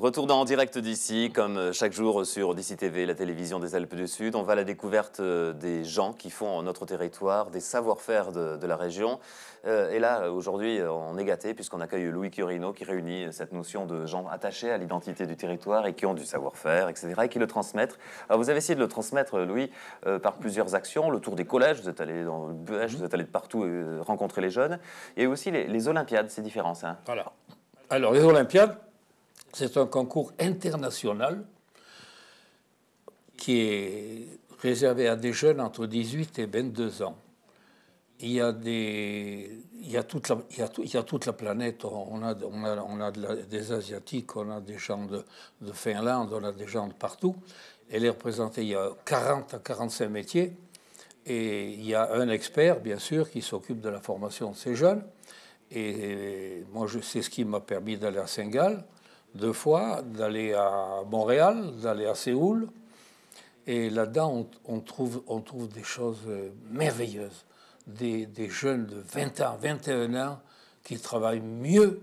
Retournant en direct d'ici, comme chaque jour sur d'ici TV, la télévision des Alpes du Sud, on va à la découverte des gens qui font notre territoire, des savoir-faire de la région. Et là, aujourd'hui, on est gâté puisqu'on accueille Louis Chiorino qui réunit cette notion de gens attachés à l'identité du territoire et qui ont du savoir-faire, etc. et qui le transmettent. Alors vous avez essayé de le transmettre, Louis, par plusieurs actions. Le tour des collèges, vous êtes allé dans le Buèche, vous êtes allé de partout rencontrer les jeunes. Et aussi les Olympiades, c'est différent ça. Voilà. Alors les Olympiades, c'est un concours international qui est réservé à des jeunes entre 18 et 22 ans. Il y a toute la planète. On a des Asiatiques, on a des gens de Finlande, on a des gens de partout. Elle est représentée, il y a 40 à 45 métiers. Et il y a un expert, bien sûr, qui s'occupe de la formation de ces jeunes. Et moi, c'est ce qui m'a permis d'aller à Saint-Gall 2 fois, d'aller à Montréal, d'aller à Séoul. Et là-dedans, on trouve des choses merveilleuses. Des jeunes de 20 ans, 21 ans qui travaillent mieux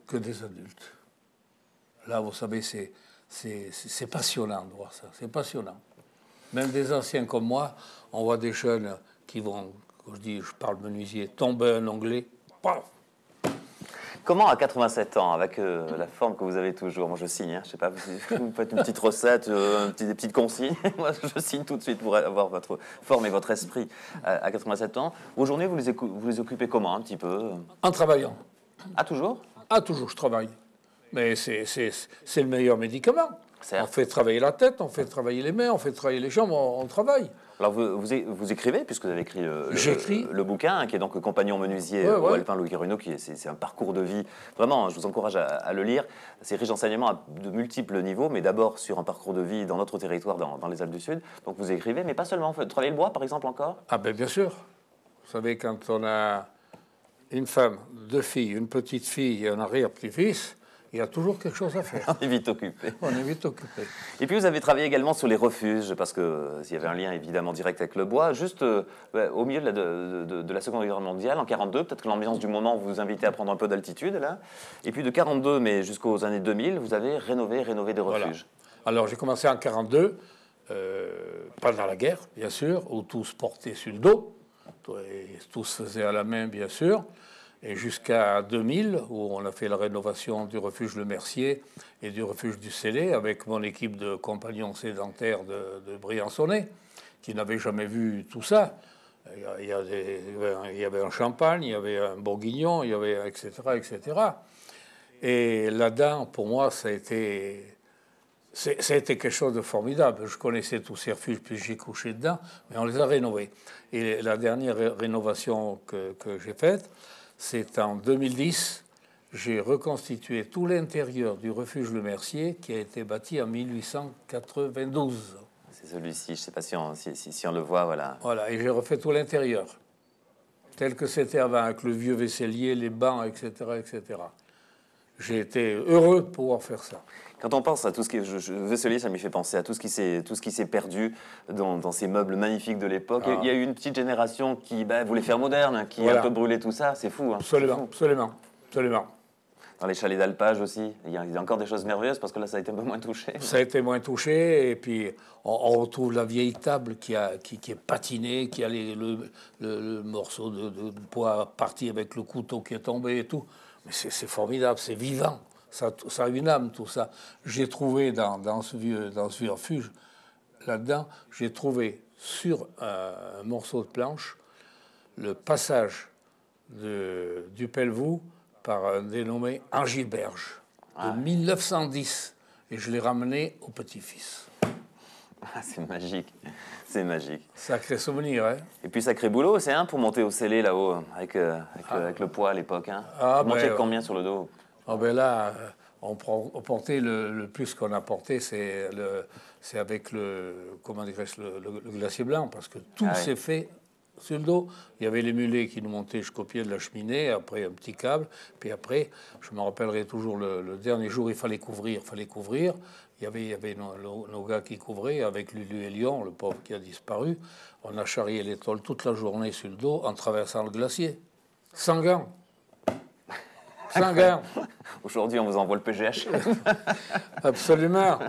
que des adultes. Là, vous savez, c'est passionnant de voir ça. C'est passionnant. Même des anciens comme moi, on voit des jeunes qui vont, je parle menuisier, tomber un onglet, paf. Comment à 87 ans, avec la forme que vous avez toujours, moi je signe, hein, je sais pas, vous faites une petite recette, des petites consignes, moi je signe tout de suite pour avoir votre forme et votre esprit à 87 ans. Vos journées, vous les occupez comment un petit peu? En travaillant. Ah toujours? Ah toujours, je travaille. Mais c'est le meilleur médicament. Certes. On fait travailler la tête, on fait travailler les mains, on fait travailler les jambes, on travaille. Alors vous écrivez, puisque vous avez écrit le bouquin, hein, qui est donc Compagnon menuisier au Alpin Louis Chiorino, c'est un parcours de vie. Vraiment, je vous encourage à le lire. C'est riche d'enseignements à de multiples niveaux, mais d'abord sur un parcours de vie dans notre territoire, dans les Alpes du Sud. Donc vous écrivez, mais pas seulement. Vous travaillez le bois, par exemple, encore? Ah ben bien sûr. Vous savez, quand on a une femme, 2 filles, une petite fille et un arrière-petit-fils, il y a toujours quelque chose à faire. On est vite occupé. On est vite occupé. Et puis vous avez travaillé également sur les refuges, parce qu'il y avait un lien évidemment direct avec le bois. Juste au milieu de la Seconde Guerre mondiale, en 42, peut-être que l'ambiance du moment vous invitez à prendre un peu d'altitude, là. Et puis de 42, mais jusqu'aux années 2000, vous avez rénové des refuges. Voilà. Alors j'ai commencé en 42, pendant la guerre, bien sûr, où tout se portait sur le dos. Et tout se faisait à la main, bien sûr. Et jusqu'à 2000, où on a fait la rénovation du refuge Le Mercier et du refuge du Célé, avec mon équipe de compagnons sédentaires de Briançonnais, qui n'avaient jamais vu tout ça. Il y avait un champagne, il y avait un bourguignon, il y avait etc., etc. Et là-dedans, pour moi, ça a été quelque chose de formidable. Je connaissais tous ces refuges, puis j'ai couché dedans, mais on les a rénovés. Et la dernière rénovation que j'ai faite, c'est en 2010, j'ai reconstitué tout l'intérieur du refuge Le Mercier qui a été bâti en 1892. C'est celui-ci, je ne sais pas si on le voit, voilà. Voilà, et j'ai refait tout l'intérieur, tel que c'était avant, avec le vieux vaisselier, les bancs, etc., etc. J'ai été heureux de pouvoir faire ça. Quand on pense à tout ce qui est vaisselier, ça m'y fait penser à tout ce qui s'est perdu dans ces meubles magnifiques de l'époque. Il y a eu une petite génération qui voulait faire moderne, qui a un peu brûlé tout ça. C'est fou. Hein. Absolument, absolument, absolument. Dans les chalets d'alpage aussi, il y a encore des choses merveilleuses parce que là, ça a été un peu moins touché. Ça a été moins touché, et puis on retrouve la vieille table qui est patinée, qui a le morceau de bois parti avec le couteau qui est tombé et tout. Mais c'est formidable, c'est vivant. Ça a une âme, tout ça. J'ai trouvé dans ce vieux refuge, là-dedans, j'ai trouvé sur un morceau de planche le passage du Pelvoux par un dénommé Angilberge de 1910. Et je l'ai ramené au petit-fils. Ah, c'est magique, c'est magique. Sacré souvenir, hein. Et puis sacré boulot, c'est pour monter au scellé là-haut, avec le poids à l'époque. Hein. Vous montiez combien sur le dos? Ah ben là, on portait le plus qu'on a porté, c'est avec le glacier blanc, parce que tout s'est fait sur le dos. Il y avait les mulets qui nous montaient jusqu'au pied de la cheminée, après un petit câble, puis après, je me rappellerai toujours le dernier jour, il fallait couvrir. Il y avait nos gars qui couvraient, avec Lulu et Lyon, le pauvre qui a disparu. On a charrié les tôles toute la journée sur le dos en traversant le glacier, sans gants. Sans gants. Aujourd'hui, on vous envoie le PGH. Absolument.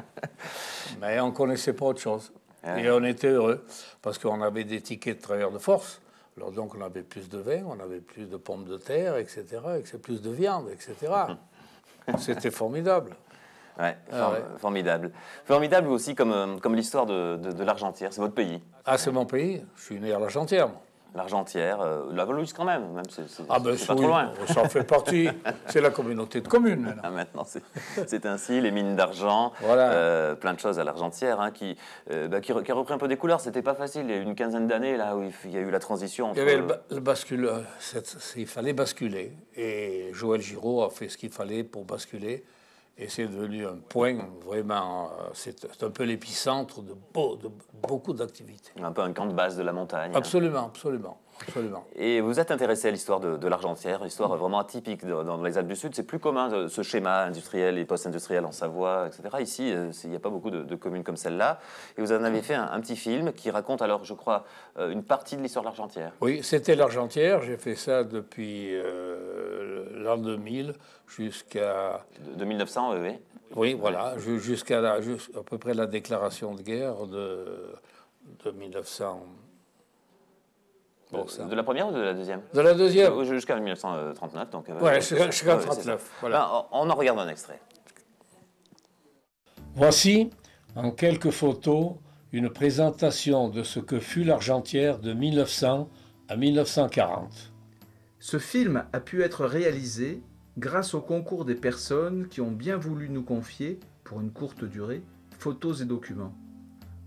Mais on ne connaissait pas autre chose. Et on était heureux, parce qu'on avait des tickets de travailleurs de force. Alors donc, on avait plus de vin, on avait plus de pommes de terre, etc., plus de viande, etc. C'était formidable. Ouais, formidable. Formidable aussi comme l'histoire de l'Argentière. C'est votre pays. Ah, c'est mon pays. Je suis né à l'Argentière, moi. L'Argentière, la Valoise quand même. C'est pas oui, trop loin. Ça en fait partie. C'est la communauté de communes. Maintenant, maintenant c'est ainsi. Les mines d'argent, voilà. plein de choses à l'Argentière qui a repris un peu des couleurs. C'était pas facile. Il y a eu une quinzaine d'années là où il y a eu la transition. Il y avait le bascule. Il fallait basculer. Et Joël Giraud a fait ce qu'il fallait pour basculer. Et c'est devenu un point vraiment. C'est un peu l'épicentre de beaucoup d'activités. Un peu un camp de base de la montagne. Absolument, absolument. Absolument. Et vous êtes intéressé à l'histoire de l'Argentière, histoire vraiment atypique dans les Alpes du Sud. C'est plus commun ce schéma industriel et post-industriel en Savoie, etc. Ici, il n'y a pas beaucoup de communes comme celle-là. Et vous en avez fait un petit film qui raconte alors, je crois, une partie de l'histoire de l'Argentière. Oui, c'était l'Argentière. J'ai fait ça depuis l'an 2000 jusqu'à... De 1900, oui. Oui, voilà, jusqu'à à peu près la déclaration de guerre de 1900. De la première ou de la deuxième? De la deuxième. Jusqu'à 1939. Donc, ouais, jusqu'à 1939. Voilà. On en regarde un extrait. Voici, en quelques photos, une présentation de ce que fut l'Argentière de 1900 à 1940. Ce film a pu être réalisé grâce au concours des personnes qui ont bien voulu nous confier, pour une courte durée, photos et documents.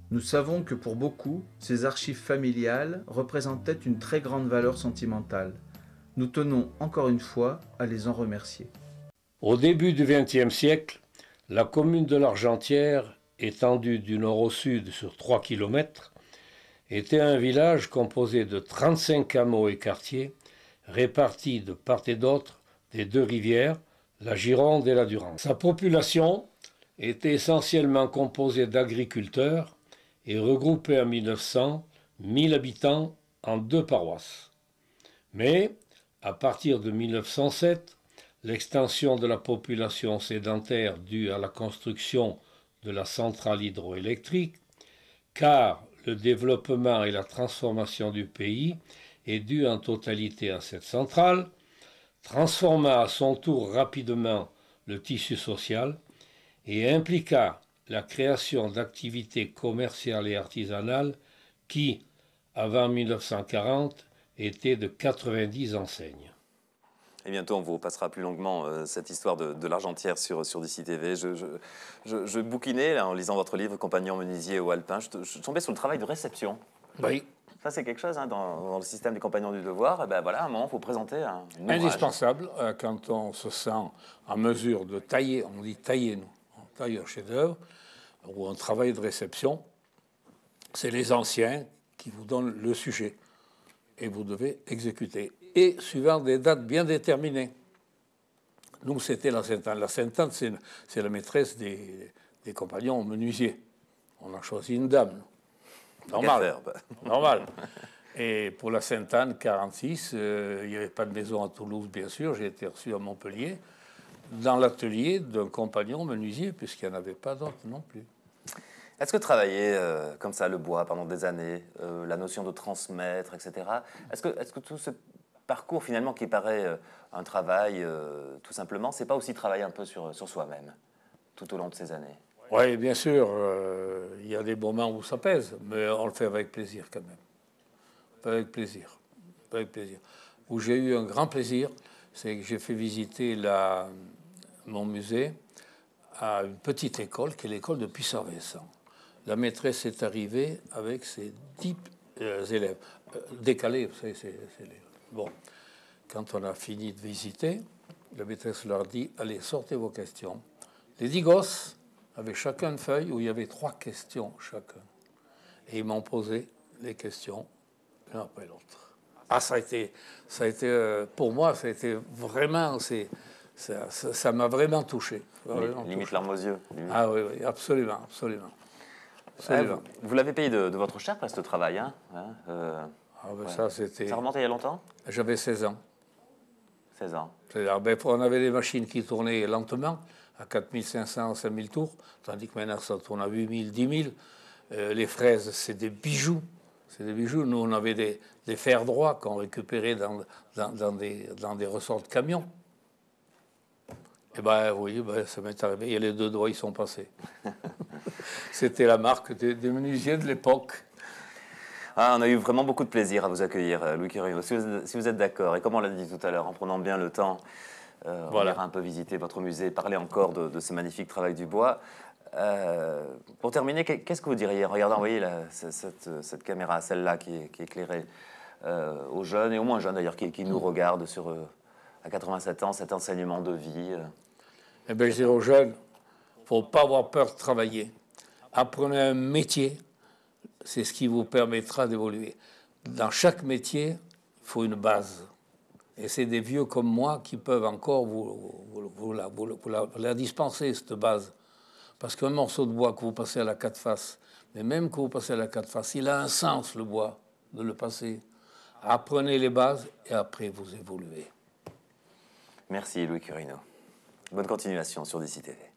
Nous savons que pour beaucoup, ces archives familiales représentaient une très grande valeur sentimentale. Nous tenons encore une fois à les en remercier. Au début du XXe siècle, la commune de l'Argentière, étendue du nord au sud sur 3 km, était un village composé de 35 hameaux et quartiers, répartis de part et d'autre des deux rivières, la Gironde et la Durance. Sa population était essentiellement composée d'agriculteurs et regroupait en 1900 1000 habitants en 2 paroisses. Mais, à partir de 1907, l'extension de la population sédentaire due à la construction de la centrale hydroélectrique, car le développement et la transformation du pays est dû en totalité à cette centrale, transforma à son tour rapidement le tissu social et impliqua la création d'activités commerciales et artisanales qui, avant 1940, étaient de 90 enseignes. Et bientôt, on vous passera plus longuement cette histoire de l'Argentière sur DICI TV. Je bouquinais, là, en lisant votre livre, Compagnon menuisier ou alpin, je tombais sur le travail de réception. Oui. Ça, c'est quelque chose, hein, dans le système des compagnons du devoir. Et ben voilà, à un moment, il faut présenter un ouvrage. Indispensable, quand on se sent en mesure de tailler, on dit tailler, nous, on taille un chef-d'œuvre, ou un travail de réception, c'est les anciens qui vous donnent le sujet. Et vous devez exécuter. Et suivant des dates bien déterminées. Nous, c'était la Sainte-Anne. La Sainte-Anne, c'est la maîtresse des compagnons menuisiers. On a choisi une dame. Normal. Normal. Et pour la Sainte-Anne, 46, il n'y avait pas de maison à Toulouse, bien sûr. J'ai été reçu à Montpellier, dans l'atelier d'un compagnon menuisier, puisqu'il n'y en avait pas d'autre non plus. Est-ce que travailler comme ça, le bois, pendant des années, la notion de transmettre, etc., est-ce que tout ce parcours, finalement, qui paraît un travail, tout simplement, c'est pas aussi travailler un peu sur soi-même, tout au long de ces années? Oui, bien sûr, il y a des moments où ça pèse, mais on le fait avec plaisir quand même. Avec plaisir. Avec plaisir. Où j'ai eu un grand plaisir, c'est que j'ai fait visiter mon musée à une petite école, qui est l'école de Puy-Saint-Vincent. La maîtresse est arrivée avec ses 10 élèves, décalés, vous savez, bon. Quand on a fini de visiter, la maîtresse leur dit, allez, sortez vos questions. Les 10 gosses avaient chacun une feuille où il y avait 3 questions chacun. Et ils m'ont posé les questions l'un après l'autre. Ah, ça a été pour moi, ça a été vraiment, ça m'a vraiment touché. Limite larmes aux yeux. Limite. Ah oui, oui, absolument, absolument. Vous l'avez payé de votre chair, presque, ce travail, hein, ah ben ouais. Ça, c'était... Ça remonte il y a longtemps? J'avais 16 ans. 16 ans. C'est-à-dire, on avait des machines qui tournaient lentement, à 4500, 5000 tours, tandis que maintenant, ça tourne à 8000, 10 000. Les fraises, c'est des bijoux. C'est des bijoux. Nous, on avait des fers droits qu'on récupérait dans des ressorts de camions. Et ben oui, ça m'est arrivé. Et les 2 doigts, ils sont passés. C'était la marque des menuisiers de l'époque. Ah, on a eu vraiment beaucoup de plaisir à vous accueillir, Louis Quirino. Si vous êtes d'accord, et comme on l'a dit tout à l'heure, en prenant bien le temps, on ira un peu visiter votre musée, parler encore de ce magnifique travail du bois. Pour terminer, qu'est-ce que vous diriez? Regardez, envoyez cette caméra, celle-là qui est éclairée, aux jeunes et aux moins jeunes d'ailleurs, qui nous regardent à 87 ans, cet enseignement de vie. Eh bien, je dirais aux jeunes, il ne faut pas avoir peur de travailler. Apprenez un métier, c'est ce qui vous permettra d'évoluer. Dans chaque métier, il faut une base. Et c'est des vieux comme moi qui peuvent encore vous la dispenser, cette base. Parce qu'un morceau de bois que vous passez à la 4 faces, mais même que vous passez à la 4 faces, il a un sens, le bois, de le passer. Apprenez les bases et après vous évoluez. Merci Louis Quirino. Bonne continuation sur DCTV.